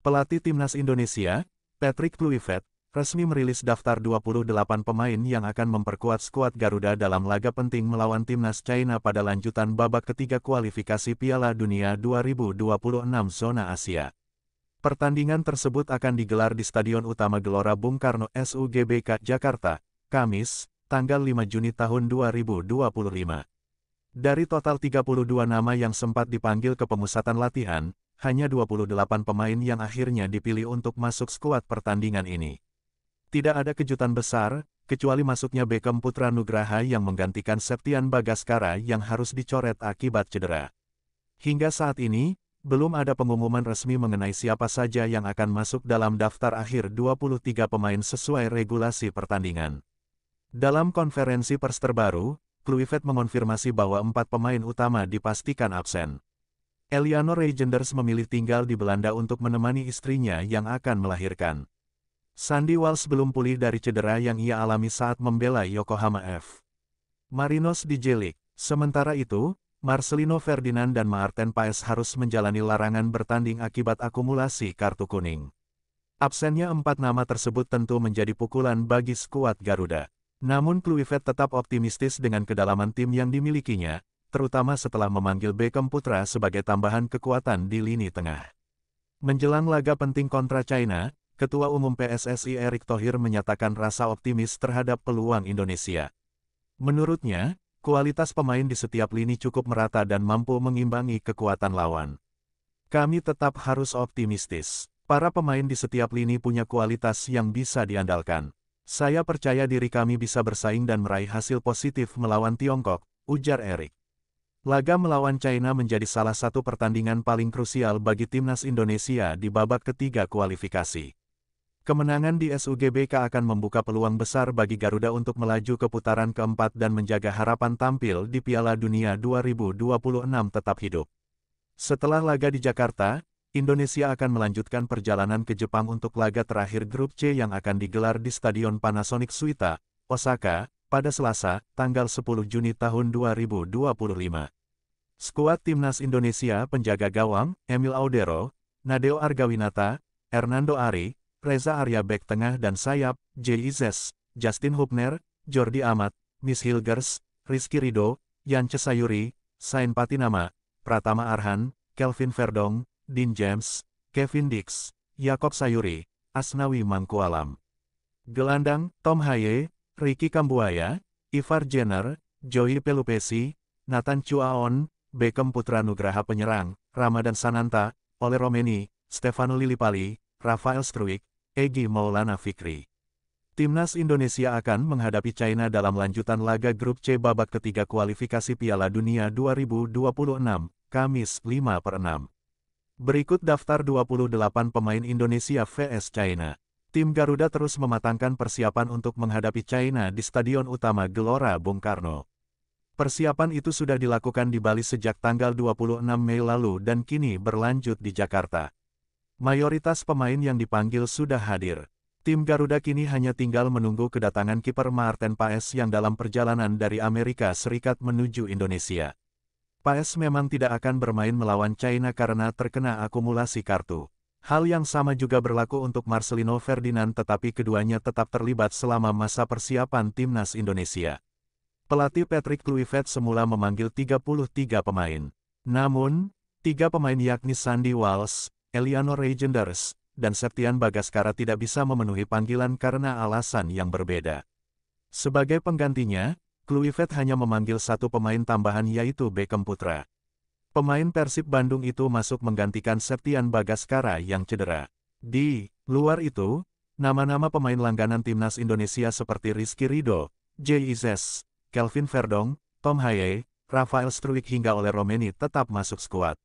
Pelatih Timnas Indonesia, Patrick Kluivert, resmi merilis daftar 28 pemain yang akan memperkuat skuad Garuda dalam laga penting melawan Timnas China pada lanjutan babak ketiga kualifikasi Piala Dunia 2026 zona Asia. Pertandingan tersebut akan digelar di Stadion Utama Gelora Bung Karno SUGBK Jakarta, Kamis, tanggal 5 Juni tahun 2025. Dari total 32 nama yang sempat dipanggil ke pemusatan latihan, hanya 28 pemain yang akhirnya dipilih untuk masuk skuad pertandingan ini. Tidak ada kejutan besar, kecuali masuknya Beckham Putra Nugraha yang menggantikan Septian Bagaskara yang harus dicoret akibat cedera. Hingga saat ini, belum ada pengumuman resmi mengenai siapa saja yang akan masuk dalam daftar akhir 23 pemain sesuai regulasi pertandingan. Dalam konferensi pers terbaru, Kluivert mengonfirmasi bahwa 4 pemain utama dipastikan absen. Eliano Reijenders memilih tinggal di Belanda untuk menemani istrinya yang akan melahirkan. Sandy Walsh belum pulih dari cedera yang ia alami saat membela Yokohama F. Marinos di J-League. Sementara itu, Marcelino Ferdinand dan Maarten Paes harus menjalani larangan bertanding akibat akumulasi kartu kuning. Absennya 4 nama tersebut tentu menjadi pukulan bagi skuad Garuda. Namun Kluivert tetap optimistis dengan kedalaman tim yang dimilikinya, terutama setelah memanggil Beckham Putra sebagai tambahan kekuatan di lini tengah. Menjelang laga penting kontra China, Ketua Umum PSSI Erick Thohir menyatakan rasa optimis terhadap peluang Indonesia. Menurutnya, kualitas pemain di setiap lini cukup merata dan mampu mengimbangi kekuatan lawan. Kami tetap harus optimistis. Para pemain di setiap lini punya kualitas yang bisa diandalkan. Saya percaya diri kami bisa bersaing dan meraih hasil positif melawan Tiongkok, ujar Erick. Laga melawan China menjadi salah satu pertandingan paling krusial bagi Timnas Indonesia di babak ketiga kualifikasi. Kemenangan di SUGBK akan membuka peluang besar bagi Garuda untuk melaju ke putaran keempat dan menjaga harapan tampil di Piala Dunia 2026 tetap hidup. Setelah laga di Jakarta, Indonesia akan melanjutkan perjalanan ke Jepang untuk laga terakhir Grup C yang akan digelar di Stadion Panasonic Suita, Osaka, pada Selasa, tanggal 10 Juni tahun 2025. Skuad Timnas Indonesia penjaga gawang, Emil Audero, Nadeo Argawinata, Hernando Ari, Reza Arya bek tengah dan sayap, J.I.Z., Justin Hubner, Jordi Amat, Miss Hilgers, Rizky Ridho, Yance Sayuri, Sain Patinama, Pratama Arhan, Kelvin Verdong, Dean James, Kevin Dix, Yakob Sayuri, Asnawi Mangkualam. Gelandang, Tom Haye, Ricky Kambuaya, Ivar Jenner, Joey Pelupesi, Nathan Chuaon, Beckham Putra Nugraha penyerang, Ramadan Sananta, Ole Romeni, Stefano Lillipali, Rafael Struijk, Egy Maulana Fikri. Timnas Indonesia akan menghadapi China dalam lanjutan laga Grup C babak ketiga kualifikasi Piala Dunia 2026, Kamis 5/6. Berikut daftar 28 pemain Indonesia vs China. Tim Garuda terus mematangkan persiapan untuk menghadapi China di Stadion Utama Gelora Bung Karno. Persiapan itu sudah dilakukan di Bali sejak tanggal 26 Mei lalu dan kini berlanjut di Jakarta. Mayoritas pemain yang dipanggil sudah hadir. Tim Garuda kini hanya tinggal menunggu kedatangan kiper Maarten Paes yang dalam perjalanan dari Amerika Serikat menuju Indonesia. Paes memang tidak akan bermain melawan China karena terkena akumulasi kartu. Hal yang sama juga berlaku untuk Marcelino Ferdinand tetapi keduanya tetap terlibat selama masa persiapan Timnas Indonesia. Pelatih Patrick Kluivert semula memanggil 33 pemain. Namun, 3 pemain yakni Sandy Walsh, Eliano Reijenders, dan Septian Bagaskara tidak bisa memenuhi panggilan karena alasan yang berbeda. Sebagai penggantinya, Kluivert hanya memanggil 1 pemain tambahan yaitu Beckham Putra. Pemain Persib Bandung itu masuk menggantikan Septian Bagaskara yang cedera. Di luar itu, nama-nama pemain langganan Timnas Indonesia seperti Rizky Ridho, J.I.Z., Kelvin Verdong, Tom Haye, Rafael Struijk hingga Ole Romeni tetap masuk skuad.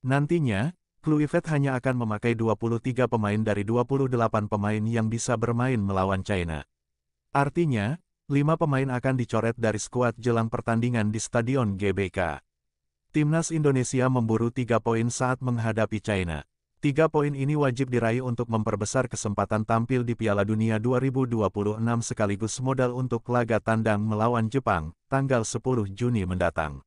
Nantinya, Kluivert hanya akan memakai 23 pemain dari 28 pemain yang bisa bermain melawan China. Artinya, 5 pemain akan dicoret dari skuad jelang pertandingan di Stadion GBK. Timnas Indonesia memburu 3 poin saat menghadapi China. 3 poin ini wajib diraih untuk memperbesar kesempatan tampil di Piala Dunia 2026 sekaligus modal untuk laga tandang melawan Jepang, tanggal 10 Juni mendatang.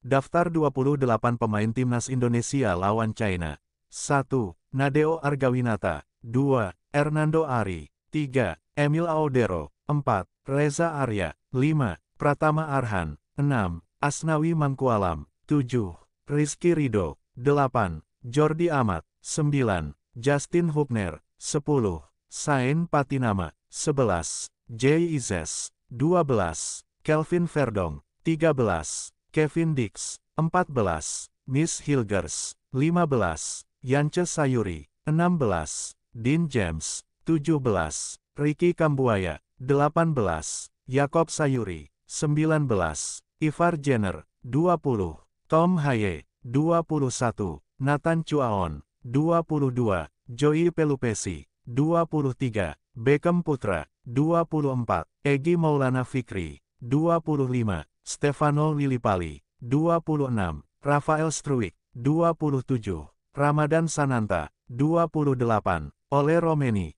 Daftar 28 pemain Timnas Indonesia lawan China. 1. Nadeo Argawinata. 2. Hernando Ari. 3. Emil Audero. 4. Reza Arya. 5. Pratama Arhan. 6. Asnawi Mangkualam. 7. Rizky Ridho. 8. Jordi Amat. 9. Justin Hubner. 10. Sain Patinama. 11. Jay Izes. 12. Kelvin Verdong. 13. Kevin Dix. 14. Miss Hilgers. 15. Yance Sayuri. 16. Dean James. 17. Ricky Kambuaya. 18. Yakob Sayuri. 19. Ivar Jenner. 20. Tom Haye. 21. Nathan Chuaon. 22. Joey Pelupesi. 23. Beckham Putra. 24. Egy Maulana Fikri. 25. Stefano Lillipali. 26. Rafael Struik. 27. Ramadan Sananta. 28. Ole Romeni.